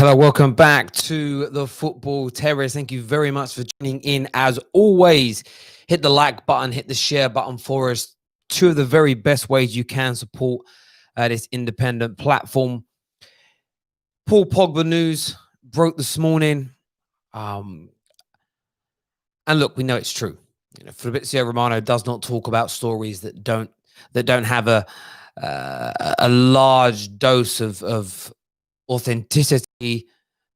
Hello, welcome back to the Football Terrace. Thank you very much for tuning in. As always, hit the like button, hit the share button for us. Two of the very best ways you can support this independent platform. Paul Pogba news broke this morning. And look, we know it's true. Fabrizio Romano does not talk about stories that don't have a large dose of authenticity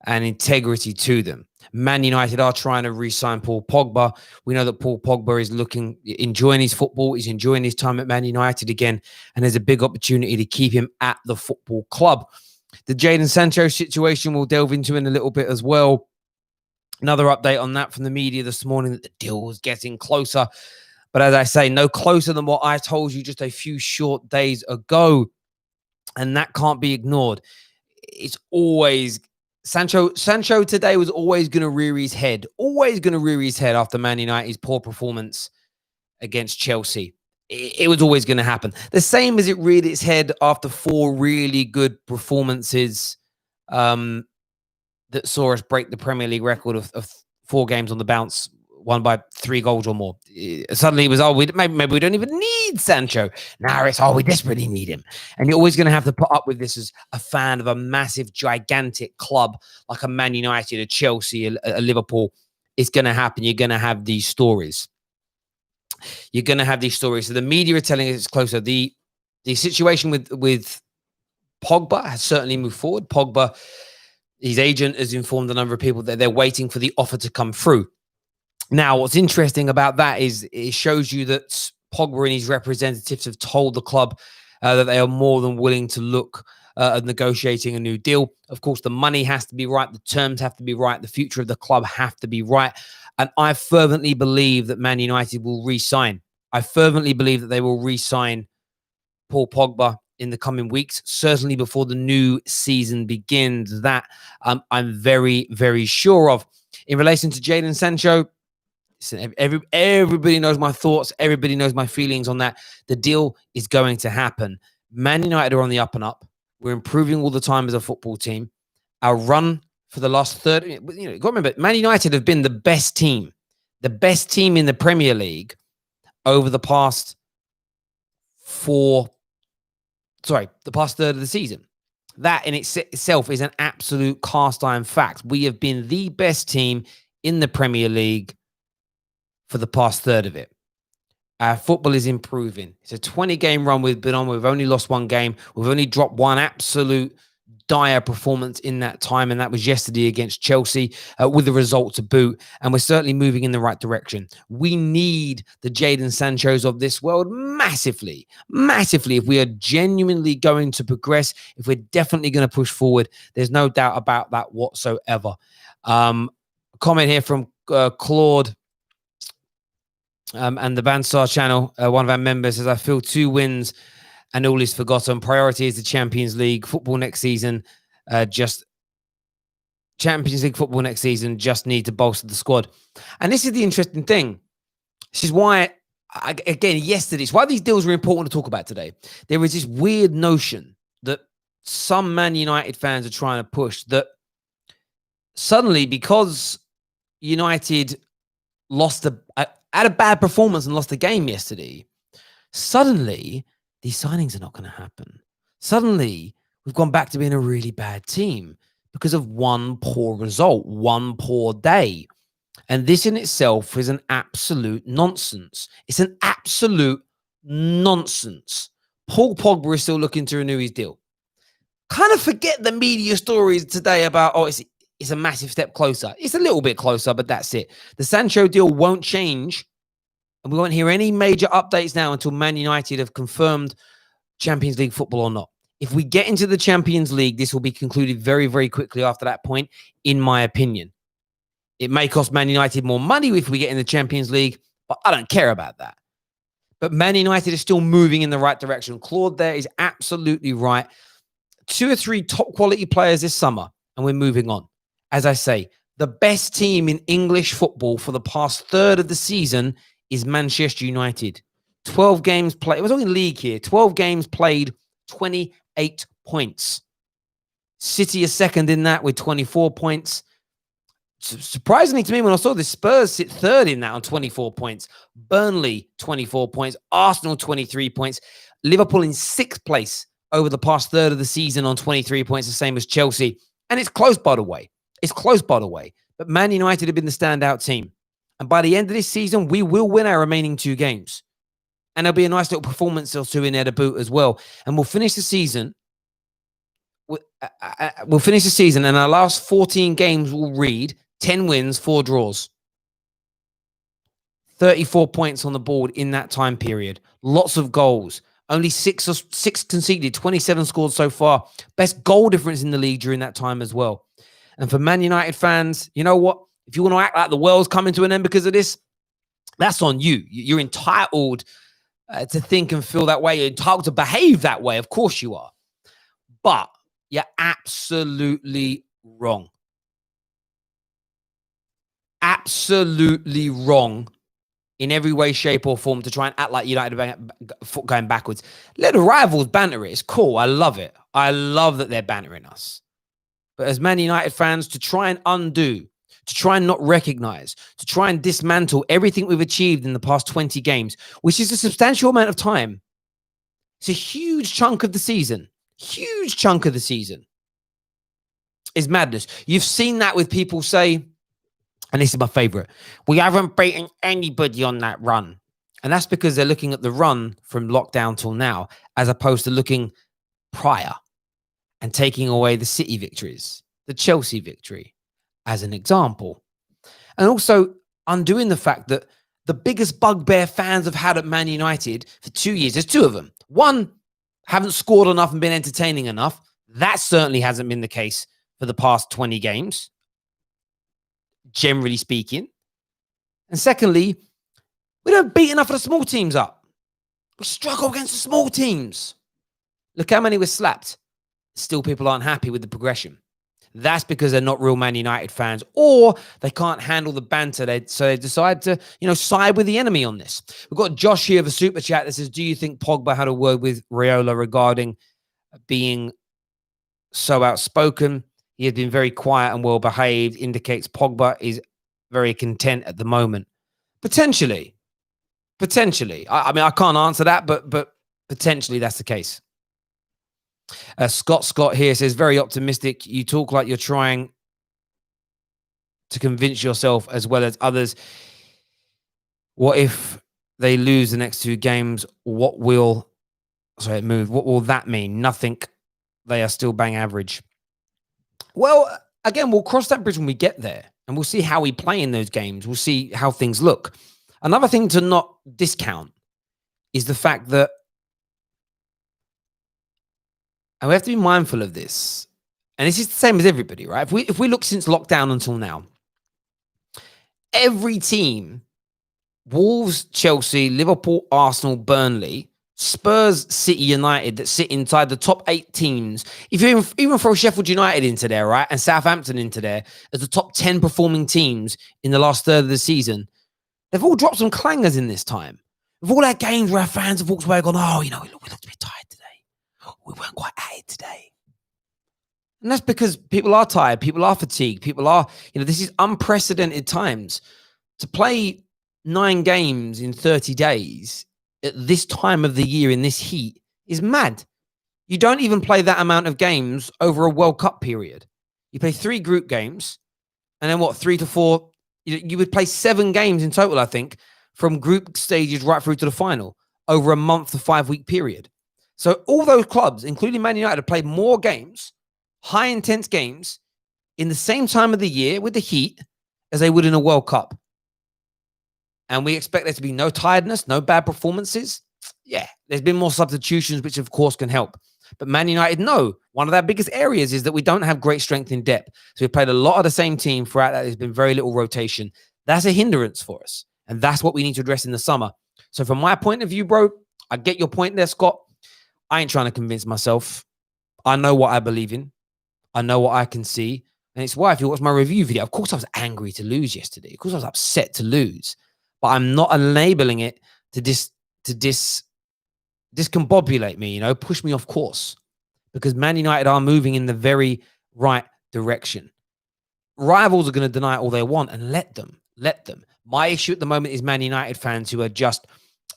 and integrity to them. Man United are trying to re-sign Paul Pogba. We know that Paul Pogba is enjoying his football. He's enjoying his time at Man United again, and there's a big opportunity to keep him at the football club. The Jadon Sancho situation we'll delve into in a little bit as well. Another update on that from the media this morning, that the deal was getting closer. But as I say, no closer than what I told you just a few short days ago. And that can't be ignored. It's always Sancho today was always going to rear his head. Always going to rear his head after Man United's poor performance against Chelsea. It was always going to happen. The same as it reared its head after four really good performances that saw us break the Premier League record of 4 games on the bounce, won by 3 goals or more. Suddenly it was, maybe we don't even need Sancho. Now it's, we desperately need him. And you're always going to have to put up with this as a fan of a massive, gigantic club like a Man United, a Chelsea, a Liverpool. It's going to happen. You're going to have these stories. So the media are telling us it's closer. The situation with Pogba has certainly moved forward. Pogba, his agent has informed a number of people that they're waiting for the offer to come through. Now, what's interesting about that is it shows you that Pogba and his representatives have told the club that they are more than willing to look at negotiating a new deal. Of course, the money has to be right. The terms have to be right. The future of the club have to be right. And I fervently believe that Man United will re-sign. I fervently believe that they will re-sign Paul Pogba in the coming weeks, certainly before the new season begins. That I'm very, very sure of. In relation to Jadon Sancho, listen, everybody knows my thoughts. Everybody knows my feelings on that. The deal is going to happen. Man United are on the up and up. We're improving all the time as a football team. Our run for the last 30, you've got to remember, Man United have been the best team in the Premier League over the past third of the season. That in itself is an absolute cast iron fact. We have been the best team in the Premier League for the past third of it. Our football is improving. It's a 20-game run we've been on. We've only lost 1 game. We've only dropped 1 absolute dire performance in that time, and that was yesterday against Chelsea with the result to boot. And we're certainly moving in the right direction. We need the Jadon Sanchos of this world massively, if we are genuinely going to progress, if we're definitely going to push forward. There's no doubt about that whatsoever. Comment here from Claude. And the Banter channel, one of our members says, I feel 2 wins and all is forgotten. Priority is the Champions League football next season. Just need to bolster the squad. And this is the interesting thing. This is why, it's why these deals are important to talk about today. There is this weird notion that some Man United fans are trying to push that suddenly, because United had a bad performance and lost the game yesterday, suddenly these signings are not going to happen. Suddenly we've gone back to being a really bad team because of one poor result, one poor day. And this in itself is an absolute nonsense. It's an absolute nonsense. Paul Pogba is still looking to renew his deal. Kind of forget the media stories today about, it's a massive step closer. It's a little bit closer, but that's it. The Sancho deal won't change, and we won't hear any major updates now until Man United have confirmed Champions League football or not. If we get into the Champions League, this will be concluded very, very quickly after that point, in my opinion. It may cost Man United more money if we get in the Champions League, but I don't care about that. But Man United is still moving in the right direction. Claude there is absolutely right. 2 or 3 top quality players this summer, and we're moving on. As I say, the best team in English football for the past third of the season is Manchester United. 12 games played. It was only league here. 12 games played, 28 points. City is second in that with 24 points. Surprisingly to me, when I saw the Spurs sit third in that on 24 points, Burnley 24 points, Arsenal 23 points, Liverpool in sixth place over the past third of the season on 23 points, the same as Chelsea. And it's close, by the way. It's close, by the way. But Man United have been the standout team. And by the end of this season, we will win our remaining 2 games. And there'll be a nice little performance or 2 in there to boot as well. And we'll finish the season. We'll finish the season, and our last 14 games will read 10 wins, 4 draws. 34 points on the board in that time period. Lots of goals. Only 6 conceded, 27 scored so far. Best goal difference in the league during that time as well. And for Man United fans, you know what? If you want to act like the world's coming to an end because of this, that's on you. You're entitled to think and feel that way. You're entitled to behave that way. Of course you are. But you're absolutely wrong. Absolutely wrong in every way, shape, or form to try and act like United are going backwards. Let the rivals banter it. It's cool. I love it. I love that they're bantering us. But as Man United fans, to try and undo, to try and not recognize, to try and dismantle everything we've achieved in the past 20 games, which is a substantial amount of time. It's a huge chunk of the season. Huge chunk of the season is madness. You've seen that with people say, and this is my favorite, we haven't beaten anybody on that run. And that's because they're looking at the run from lockdown till now, as opposed to looking prior and taking away the City victories, the Chelsea victory as an example. And also undoing the fact that the biggest bugbear fans have had at Man United for 2 years, there's 2 of them. One, haven't scored enough and been entertaining enough. That certainly hasn't been the case for the past 20 games, generally speaking. And secondly, we don't beat enough of the small teams up. We struggle against the small teams. Look how many were slapped. Still, people aren't happy with the progression. That's because they're not real Man United fans, or they can't handle the banter. So they decide to, side with the enemy on this. We've got Josh here of a super chat that says, do you think Pogba had a word with Raiola regarding being so outspoken? He has been very quiet and well behaved, indicates Pogba is very content at the moment. Potentially. I mean, I can't answer that, but potentially that's the case. Scott here says, very optimistic. You talk like you're trying to convince yourself as well as others. What if they lose the next 2 games? What will that mean? Nothing. They are still bang average. Well, again, we'll cross that bridge when we get there, and we'll see how we play in those games. We'll see how things look. Another thing to not discount is the fact that, and we have to be mindful of this, and this is the same as everybody, right? If we look since lockdown until now, every team, Wolves, Chelsea, Liverpool, Arsenal, Burnley, Spurs, City, United, that sit inside the top 8 teams. If you even throw Sheffield United into there, right, and Southampton into there as the top 10 performing teams in the last third of the season, they've all dropped some clangers in this time. With all that games where our fans have walked away and gone, we looked a bit tired today. We weren't quite at it today. And that's because people are tired. People are fatigued. People are, this is unprecedented times. To play 9 games in 30 days at this time of the year in this heat is mad. You don't even play that amount of games over a World Cup period. You play 3 group games, and then 3 to 4, you would play 7 games in total, I think, from group stages right through to the final over a month to 5-week period. So all those clubs, including Man United, have played more games, high intense games, in the same time of the year with the heat as they would in a World Cup. And we expect there to be no tiredness, no bad performances. Yeah, there's been more substitutions, which of course can help. But Man United, no. One of their biggest areas is that we don't have great strength in depth. So we've played a lot of the same team throughout that. There's been very little rotation. That's a hindrance for us. And that's what we need to address in the summer. So from my point of view, bro, I get your point there, Scott. I ain't trying to convince myself. I know what I believe in. I know what I can see. And it's why if you watch my review video, of course I was angry to lose yesterday. Of course I was upset to lose. But I'm not enabling it to discombobulate me, push me off course. because Man United are moving in the very right direction. Rivals are going to deny it all they want, and let them. My issue at the moment is Man United fans who are just,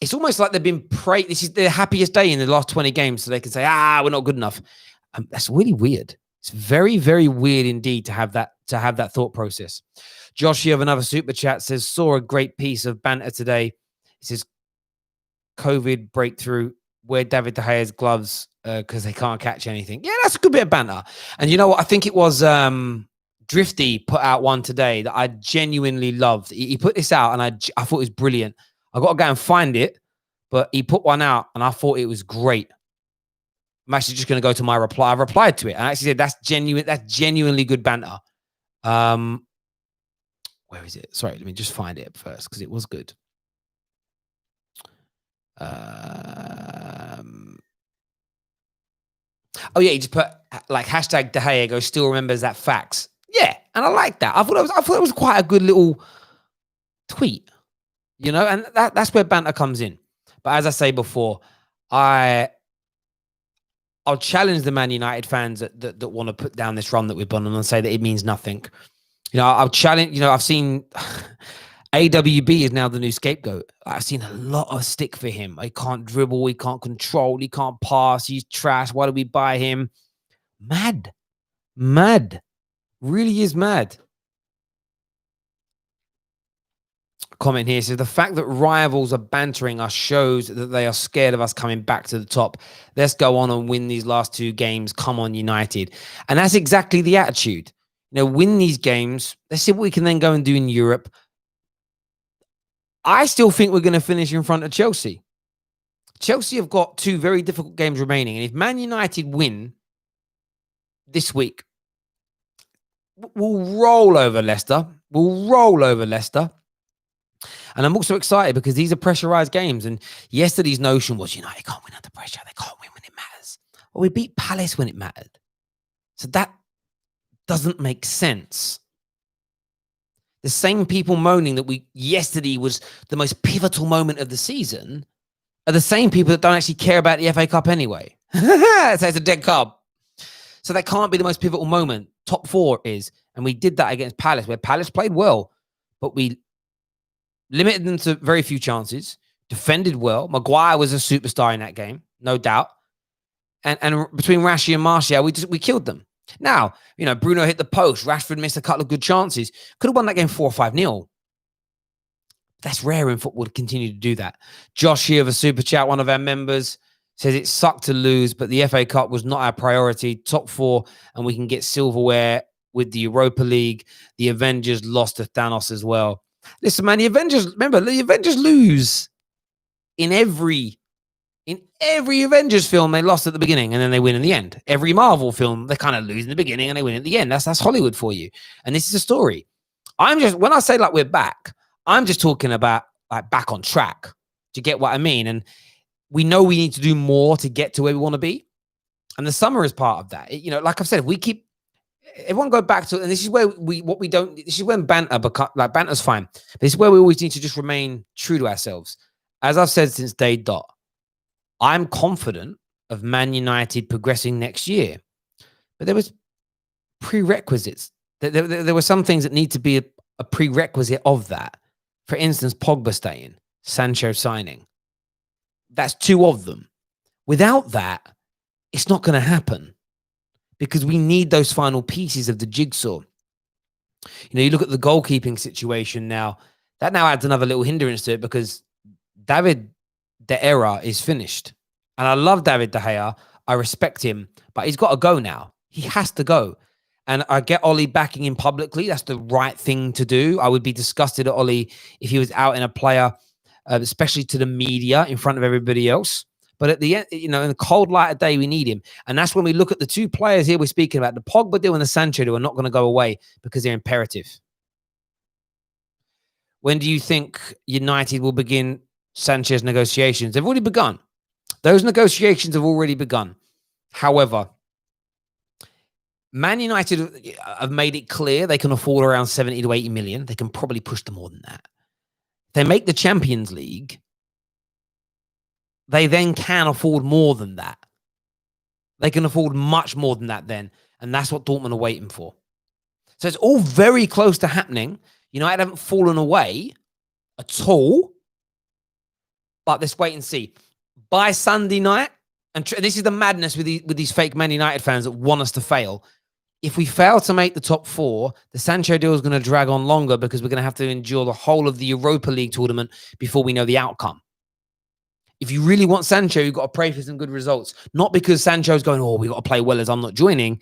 it's almost like they've been this is their happiest day in the last 20 games, so they can say, we're not good enough. That's really weird. It's very, very weird indeed to have that thought process. Josh, you have another super chat, says, saw a great piece of banter today. It says, COVID breakthrough, wear David De Gea's gloves because they can't catch anything. Yeah, that's a good bit of banter. And you know what? I think it was Drifty put out one today that I genuinely loved. He put this out and I thought it was brilliant. I got to go and find it, but he put one out and I thought it was great. I'm actually just going to go to my reply. I replied to it and I actually said, that's genuinely good banter. Where is it? Sorry, let me just find it first because it was good. Oh yeah, he just put like hashtag De Gea still remembers that facts. Yeah, and I like that. I thought it was quite a good little tweet, you know, and that's where banter comes in. But as I say before, I'll challenge the Man United fans that want to put down this run that we've done and say that it means nothing. You know, I'll challenge. You know, I've seen AWB is now the new scapegoat. I've seen a lot of stick for him. He can't dribble. He can't control. He can't pass. He's trash. Why do we buy him? Mad. Really is mad. Comment here says, the fact that rivals are bantering us shows that they are scared of us coming back to the top. Let's go on and win these last 2 games. Come on, United. And that's exactly the attitude. You know, win these games. Let's see what we can then go and do in Europe. I still think we're going to finish in front of Chelsea. Chelsea have got 2 very difficult games remaining. And if Man United win this week, we'll roll over Leicester. And I'm also excited because these are pressurized games. And yesterday's notion was, United can't win under pressure. They can't win when it matters. Well, we beat Palace when it mattered. So that doesn't make sense. The same people moaning that yesterday was the most pivotal moment of the season are the same people that don't actually care about the FA Cup anyway. So it's a dead cup. So that can't be the most pivotal moment. Top 4 is. And we did that against Palace, where Palace played well, but we limited them to very few chances, defended well. Maguire was a superstar in that game, no doubt. And between Rashi and Martial, we killed them. Now, you know, Bruno hit the post. Rashford missed a couple of good chances. Could have won that game 4 or 5-0. That's rare in football to continue to do that. Josh here of a super chat, one of our members, says it sucked to lose, but the FA Cup was not our priority. Top 4, and we can get silverware with the Europa League. The Avengers lost to Thanos as well. Listen, man, the Avengers lose in every Avengers film. They lost at the beginning and then they win in the end. Every Marvel film, they kind of lose in the beginning and they win at the end. That's Hollywood for you. And this is a story. When I say like we're back, I'm just talking about like back on track. Do you get what I mean? And we know we need to do more to get to where we want to be. And the summer is part of that. You know, like I've said, if we keep everyone go back to, and this is where this is when banter's fine. This is where we always need to just remain true to ourselves. As I've said since day dot, I'm confident of Man United progressing next year. But there was prerequisites. There were some things that need to be a prerequisite of that. For instance, Pogba staying, Sancho signing. That's 2 of them. Without that, it's not going to happen because we need those final pieces of the jigsaw. You know, you look at the goalkeeping situation now, that now adds another little hindrance to it because David De Gea is finished. And I love David De Gea. I respect him, but he's got to go now. He has to go. And I get Ollie backing him publicly. That's the right thing to do. I would be disgusted at Ollie if he was out in a player, especially to the media in front of everybody else. But at the end, you know, in the cold light of day, we need him. And that's when we look at the 2 players here we're speaking about, the Pogba deal and the Sancho deal are not going to go away because they're imperative. When do you think United will begin Sanchez negotiations? They've already begun. Those negotiations have already begun. However, Man United have made it clear they can afford around 70 to 80 million. They can probably push to more than that. If they make the Champions League, they then can afford more than that. They can afford much more than that then. And that's what Dortmund are waiting for. So it's all very close to happening. United haven't fallen away at all. But let's wait and see. By Sunday night, and this is the madness with these fake Man United fans that want us to fail. If we fail to make the top 4, the Sancho deal is going to drag on longer because we're going to have to endure the whole of the Europa League tournament before we know the outcome. If you really want Sancho, you've got to pray for some good results. Not because Sancho's going, oh, we've got to play well as I'm not joining.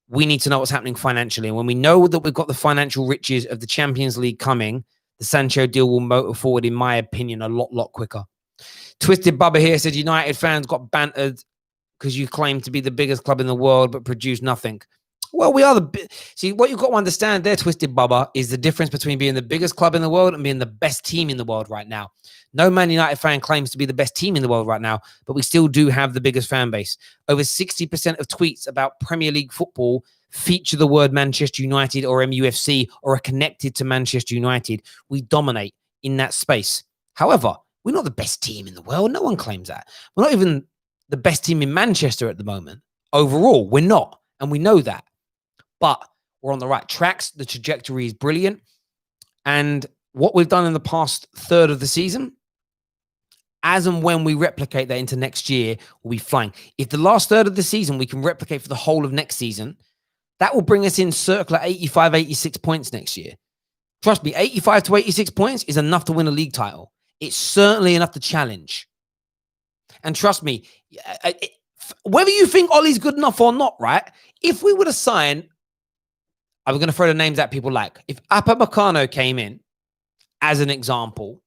We need to know what's happening financially. And when we know that we've got the financial riches of the Champions League coming, the Sancho deal will motor forward, in my opinion, a lot quicker. Twisted Bubba here said United fans got bantered because you claim to be the biggest club in the world but produce nothing. Well, we are see, what you've got to understand there, Twisted Bubba, is the difference between being the biggest club in the world and being the best team in the world right now. No Man United fan claims to be the best team in the world right now, but we still do have the biggest fan base. Over 60% of tweets about Premier League football feature the word Manchester United or MUFC or are connected to Manchester United. We dominate in that space. However, we're not the best team in the world. No one claims that. We're not even the best team in Manchester at the moment. Overall, we're not, and we know that. But we're on the right tracks. The trajectory is brilliant. And what we've done in the past third of the season, as and when we replicate that into next year, we'll be flying. If the last third of the season we can replicate for the whole of next season, that will bring us in circular 85, 86 points next year. Trust me, 85 to 86 points is enough to win a league title. It's certainly enough to challenge. And trust me, whether you think Ollie's good enough or not, right? If we were to sign, I'm going to throw the names that people like. If Upamecano came in, as an example,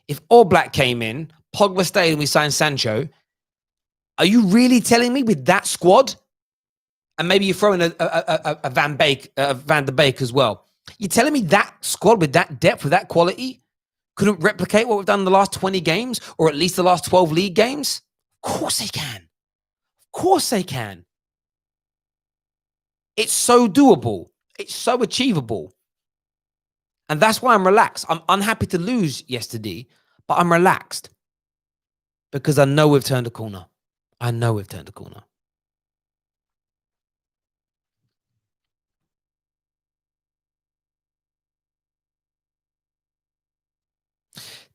if Oblak came in, Pogba stayed and we signed Sancho, are you really telling me with that squad, and maybe you're throwing a Van der Beek as well, you're telling me that squad with that depth, with that quality, couldn't replicate what we've done in the last 20 games or at least the last 12 league games? Of course they can. Of course they can. It's so doable. It's so achievable. And that's why I'm relaxed. I'm unhappy to lose yesterday, but I'm relaxed because I know we've turned a corner. I know we've turned a corner.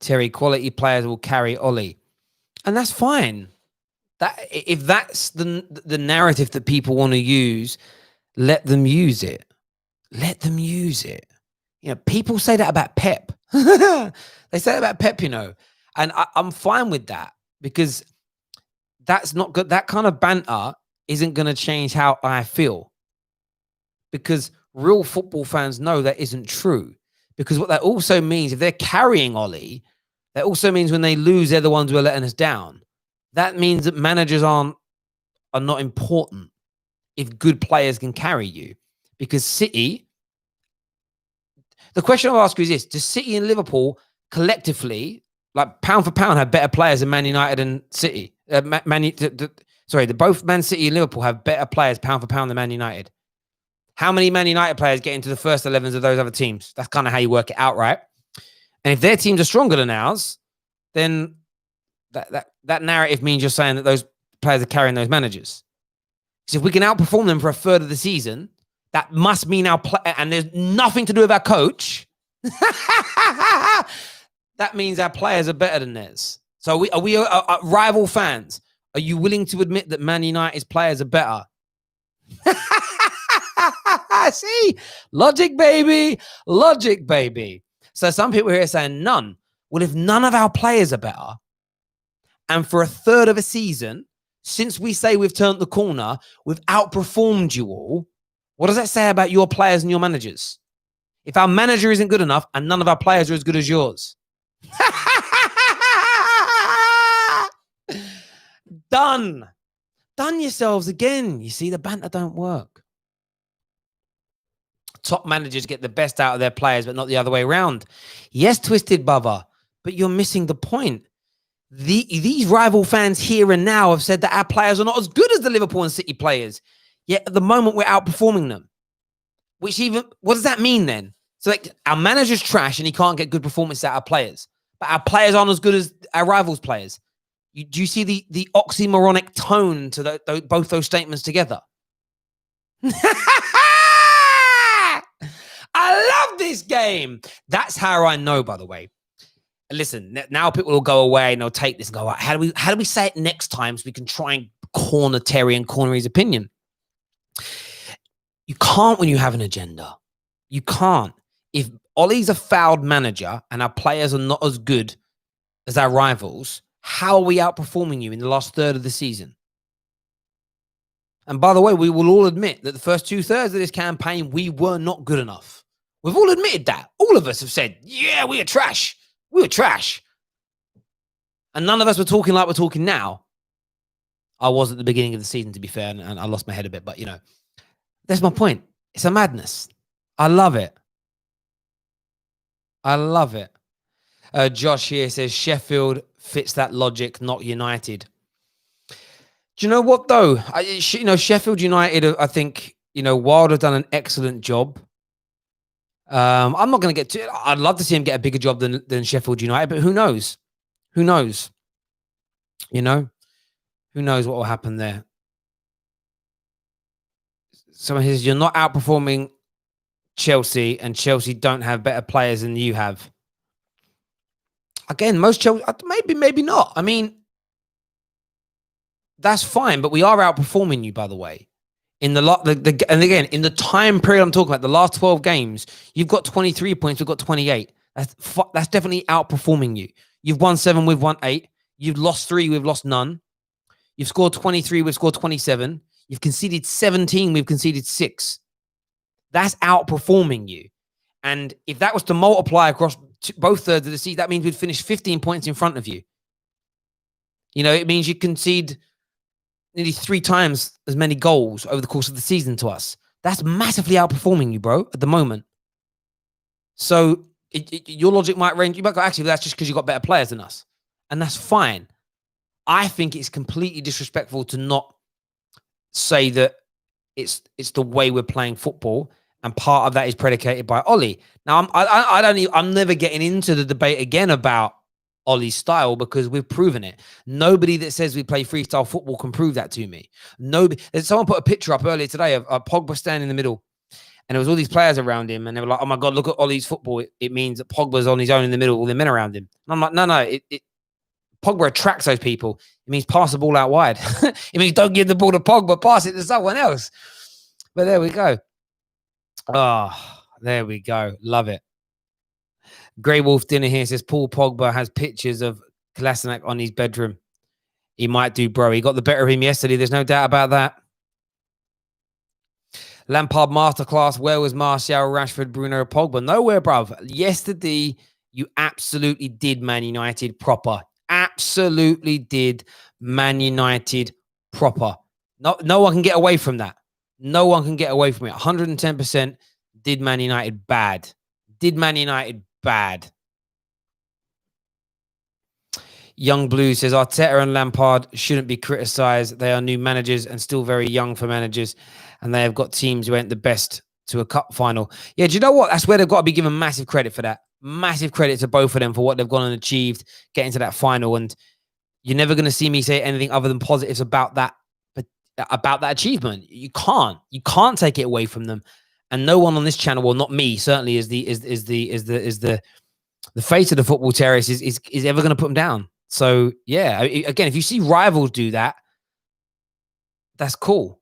Terry, quality players will carry Ollie. And that's fine. If that's the narrative that people want to use, let them use it. Let them use it. You know, people say that about Pep. They say that about Pep, you know. And I'm fine with that because that's not good. That kind of banter isn't going to change how I feel. Because real football fans know that isn't true. Because what that also means, if they're carrying Ollie, that also means when they lose, they're the ones who are letting us down. That means that managers are not important if good players can carry you. Because City, the question I'll ask you is this: does City and Liverpool collectively, like pound for pound, have better players than Man United and City? Both Man City and Liverpool have better players pound for pound than Man United. How many Man United players get into the first 11s of those other teams? That's kind of how you work it out, right? And if their teams are stronger than ours, then that narrative means you're saying that those players are carrying those managers. So if we can outperform them for a third of the season, that must mean and there's nothing to do with our coach. That means our players are better than theirs. So are we rival fans? Are you willing to admit that Man United's players are better? See? Logic, baby. Logic, baby. So some people here are saying none. Well, if none of our players are better, and for a third of a season, since we say we've turned the corner, we've outperformed you all, what does that say about your players and your managers? If our manager isn't good enough and none of our players are as good as yours. Done. Done yourselves again. You see, the banter don't work. Top managers get the best out of their players, but not the other way around. Yes, Twisted Bubba, but you're missing the point. These rival fans here and now have said that our players are not as good as the Liverpool and City players. Yet at the moment, we're outperforming them. What does that mean then? So like our manager's trash and he can't get good performance out of our players. But our players aren't as good as our rivals' players. Do you see the oxymoronic tone to both those statements together? I love this game. That's how I know, by the way. Listen, now people will go away and they'll take this and go, right, how do we say it next time so we can try and corner Terry and corner his opinion? You can't when you have an agenda. You can't. If Ollie's a fouled manager and our players are not as good as our rivals, how are we outperforming you in the last third of the season? And by the way, we will all admit that the first 2/3 of this campaign, we were not good enough. We've all admitted that. All of us have said, yeah, we are trash. We were trash. And none of us were talking like we're talking now. I was at the beginning of the season, to be fair, and I lost my head a bit. But, that's my point. It's a madness. I love it. I love it. Josh here says Sheffield fits that logic, not United. Do you know what, though? Sheffield United, I think, Wild have done an excellent job. I'm not going to get to it. I'd love to see him get a bigger job than Sheffield United, but who knows? Who knows? Who knows what will happen there? Someone says, you're not outperforming Chelsea, and Chelsea don't have better players than you have. Again, most Chelsea, maybe not. I mean, that's fine, but we are outperforming you, by the way. And again, in the time period I'm talking about, the last 12 games, you've got 23 points, we've got 28. That's definitely outperforming you. You've won 7, we've won 8. You've lost 3, we've lost none. You've scored 23, we've scored 27. You've conceded 17, we've conceded 6. That's outperforming you. And if that was to multiply across both thirds of the season, that means we'd finish 15 points in front of you. It means you concede nearly 3 times as many goals over the course of the season to us. That's massively outperforming you, bro, at the moment. So your logic might range. You might go, actually, that's just because you got better players than us. And that's fine. I think it's completely disrespectful to not say that it's the way we're playing football, and part of that is predicated by Ollie. Now, I'm never getting into the debate again about Ollie's style, because we've proven it. Nobody that says we play freestyle football can prove that to me. Nobody. Someone put a picture up earlier today of Pogba standing in the middle, and there was all these players around him, and they were like, "Oh my God, look at Ollie's football. It means that Pogba's on his own in the middle, all the men around him." And I'm like, no. Pogba attracts those people. It means pass the ball out wide. It means don't give the ball to Pogba, pass it to someone else. But there we go. Oh, there we go. Love it. Grey Wolf Dinner here says Paul Pogba has pictures of Kolasinac on his bedroom. He might do, bro. He got the better of him yesterday. There's no doubt about that. Lampard masterclass. Where was Martial, Rashford, Bruno, Pogba? Nowhere, bruv. Yesterday, you absolutely did Man United proper. Absolutely did Man United proper. No one can get away from that. No one can get away from it. 110% did Man United bad. Did Man United bad. Young Blue says Arteta and Lampard shouldn't be criticised. They are new managers and still very young for managers, and they have got teams who ain't the best to a cup final. Yeah, do you know what? That's where they've got to be given massive credit for that. Massive credit to both of them for what they've gone and achieved, getting to that final. And you're never going to see me say anything other than positives about that, but about that achievement. You can't take it away from them. And no one on this channel, well, not me, certainly is the face of the football terrace is ever going to put them down. So yeah, again, if you see rivals do that, that's cool.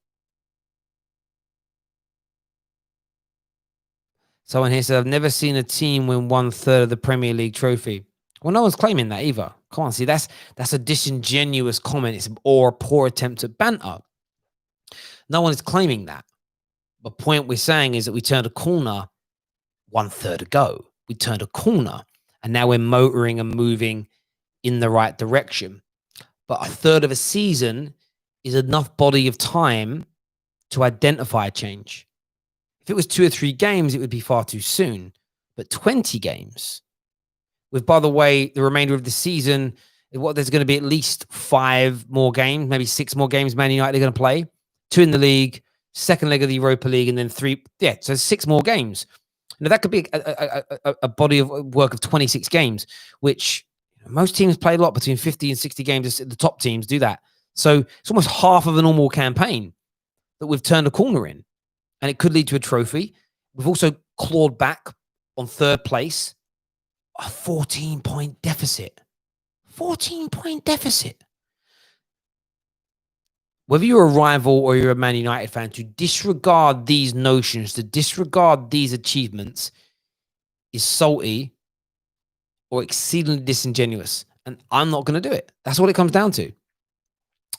Someone here said, I've never seen a team win 1/3 of the Premier League trophy. Well, no one's claiming that either. Come on, see, that's a disingenuous comment or a poor attempt at banter. No one is claiming that. The point we're saying is that we turned a corner 1/3 ago. We turned a corner, and now we're motoring and moving in the right direction. But 1/3 of a season is enough body of time to identify a change. If it was 2 or 3 games, it would be far too soon. But 20 games, with, by the way, the remainder of the season, there's going to be at least 5 more games, maybe 6 more games Man United are going to play. 2 in the league, second leg of the Europa League, and then 3. Yeah, so 6 more games. Now, that could be a body of work of 26 games, which Most teams play a lot between 50 and 60 games. The top teams do that. So it's almost half of a normal campaign that we've turned a corner in, and it could lead to a trophy. We've also clawed back on third place, a 14-point deficit. 14-point deficit. Whether you're a rival or you're a Man United fan, to disregard these notions, to disregard these achievements is salty or exceedingly disingenuous. And I'm not going to do it. That's what it comes down to.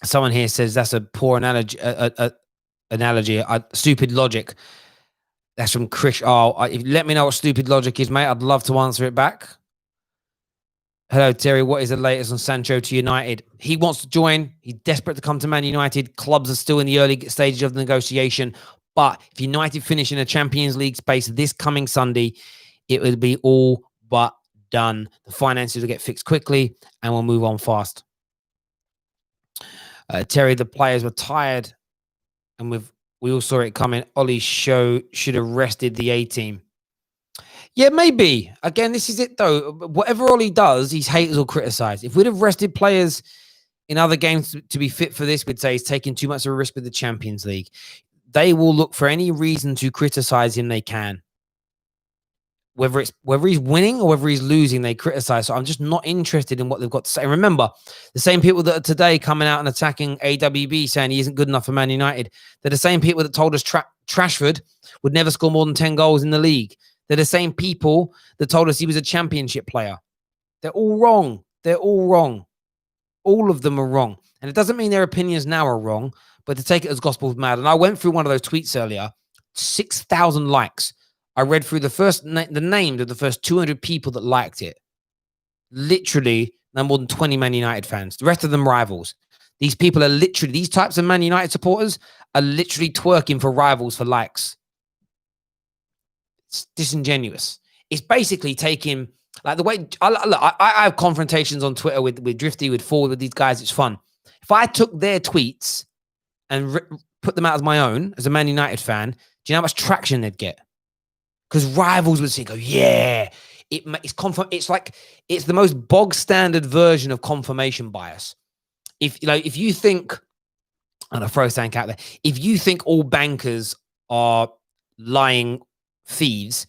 Someone here says that's a poor analogy, stupid logic. That's from Chris. Let me know what stupid logic is, mate. I'd love to answer it back. Hello, Terry. What is the latest on Sancho to United? He wants to join. He's desperate to come to Man United. Clubs are still in the early stages of the negotiation. But if United finish in a Champions League space this coming Sunday, it will be all but done. The finances will get fixed quickly and we'll move on fast. Terry, the players were tired and we all saw it coming. Ollie should have rested the A-team. Yeah, maybe. Again, this is it, though. Whatever Ollie does, his haters will criticize. If we'd have rested players in other games to be fit for this, we'd say he's taking too much of a risk with the Champions League. They will look for any reason to criticize him they can. Whether he's winning or whether he's losing, they criticize. So I'm just not interested in what they've got to say. Remember, the same people that are today coming out and attacking AWB saying he isn't good enough for Man United, they're the same people that told us Trashford would never score more than 10 goals in the league. They're the same people that told us he was a championship player. They're all wrong. They're all wrong. All of them are wrong. And it doesn't mean their opinions now are wrong, but to take it as gospel mad. And I went through one of those tweets earlier, 6,000 likes. I read through the names of the first 200 people that liked it. Literally, no more than 20 Man United fans. The rest of them rivals. These people are literally, these types of Man United supporters are literally twerking for rivals for likes. It's disingenuous. It's basically taking, like the way, I have confrontations on Twitter with Drifty, with Ford, with these guys. It's fun. If I took their tweets and put them out as my own, as a Man United fan, do you know how much traction they'd get? Because rivals would say, "Go, yeah, it's like it's the most bog standard version of confirmation bias." If you think, and I throw Sank out there, if you think all bankers are lying thieves,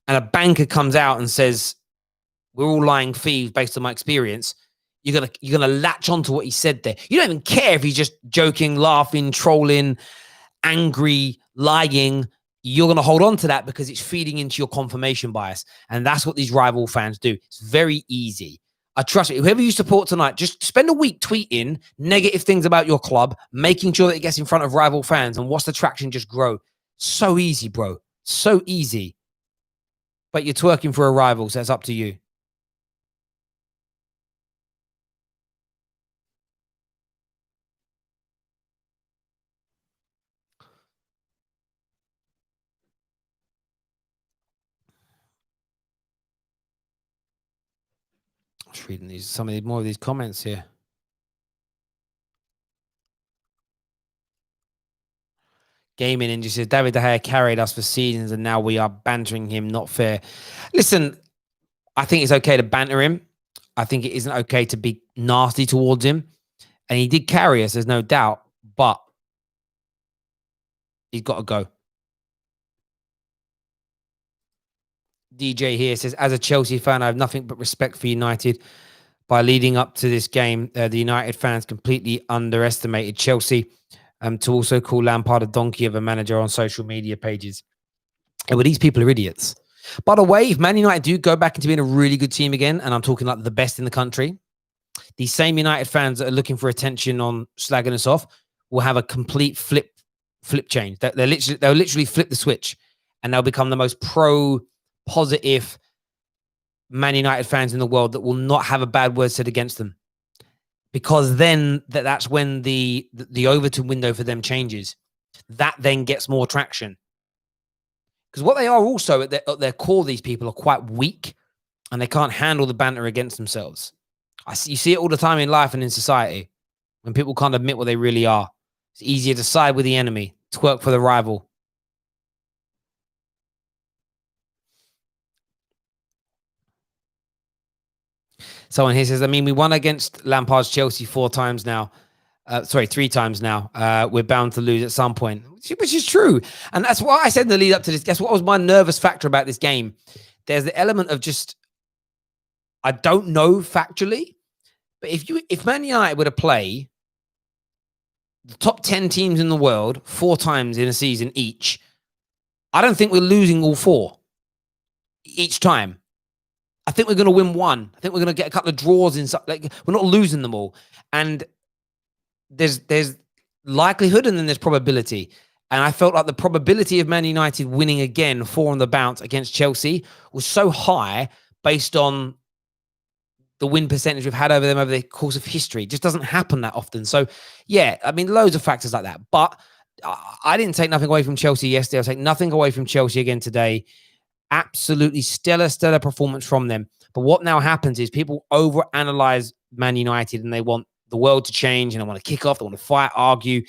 and a banker comes out and says we're all lying thieves based on my experience, you're gonna latch onto what he said there. You don't even care if he's just joking, laughing, trolling, angry, lying. You're going to hold on to that because it's feeding into your confirmation bias. And that's what these rival fans do. It's very easy. I trust you. Whoever you support tonight, just spend a week tweeting negative things about your club, making sure that it gets in front of rival fans, and watch the traction just grow. So easy, bro. So easy. But you're twerking for a rival, so it's up to you. I'm just reading more of these comments here. Gaming Ninja says David De Gea carried us for seasons and now we are bantering him. Not fair. Listen, I think it's okay to banter him. I think it isn't okay to be nasty towards him. And he did carry us, there's no doubt, but he's got to go. DJ here says, as a Chelsea fan, I have nothing but respect for United. By leading up to this game, the United fans completely underestimated Chelsea. To also call Lampard a donkey of a manager on social media pages. But these people are idiots. By the way, if Man United do go back into being a really good team again, and I'm talking like the best in the country, these same United fans that are looking for attention on slagging us off will have a complete flip change. They'll literally flip the switch, and they'll become the most positive Man United fans in the world that will not have a bad word said against them. Because then that's when the Overton window for them changes. That then gets more traction. Because what they are also at their core, these people are quite weak and they can't handle the banter against themselves. You see it all the time in life and in society when people can't admit what they really are. It's easier to side with the enemy, twerk for the rival. Someone here says, I mean, we won against Lampard's Chelsea 4 times now. 3 times now. We're bound to lose at some point, which is true. And that's why I said in the lead up to this. Guess what was my nervous factor about this game? There's the element of just, I don't know factually, but if Man United were to play the top 10 teams in the world 4 times in a season each, I don't think we're losing all 4 each time. I think we're going to win 1. I think we're going to get a couple of draws in. Like, we're not losing them all. And there's likelihood and then there's probability. And I felt like the probability of Man United winning again 4 on the bounce against Chelsea was so high based on the win percentage we've had over them over the course of history. It just doesn't happen that often. So, yeah, I mean, loads of factors like that. But I didn't take nothing away from Chelsea yesterday. I'll take nothing away from Chelsea again today. Absolutely stellar performance from them. But what now happens is people overanalyze Man United and they want the world to change and they want to kick off, they want to fight, argue.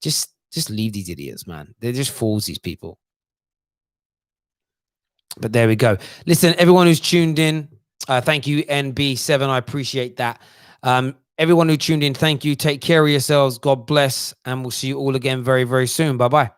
Just leave these idiots, man. They're just fools, these people. But there we go. Listen, everyone who's tuned in, thank you, NB7. I appreciate that. Everyone who tuned in, thank you. Take care of yourselves. God bless. And we'll see you all again very, very soon. Bye-bye.